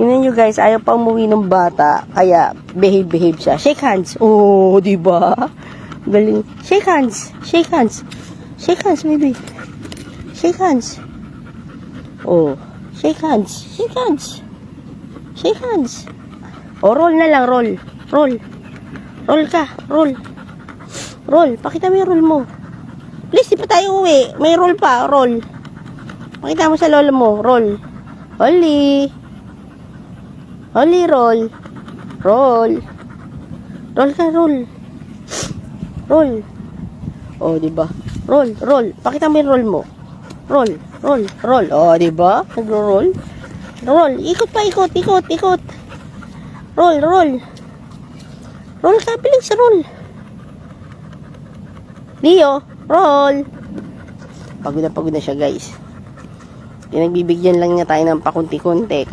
Tingnan nyo guys, ayaw pa umuwi ng bata. Kaya, behave siya. Shake hands. Oh, diba? Galing. Shake hands. Shake hands. Shake hands, baby. Shake hands. Oh, shake hands. Shake hands. Shake hands. Oh, roll na lang, roll. Roll. Roll ka, roll. Roll. Pakita mo yung roll mo. Please, di pa tayo uwi. May roll pa, roll. Pakita mo sa lola mo, roll. Holly. Holly, roll. Roll. Roll ka, roll. Roll. Oh, diba? Roll, roll. Pakita mo yung roll mo. Roll, roll, roll. Oh, diba? Nagro-roll. Roll. Ikot pa, ikot, ikot, ikot. Roll, roll. Roll ka, bilis, roll. Leo, roll. Pagod na siya, guys. Pinagbibigyan lang niya tayo ng pakunti-kunti.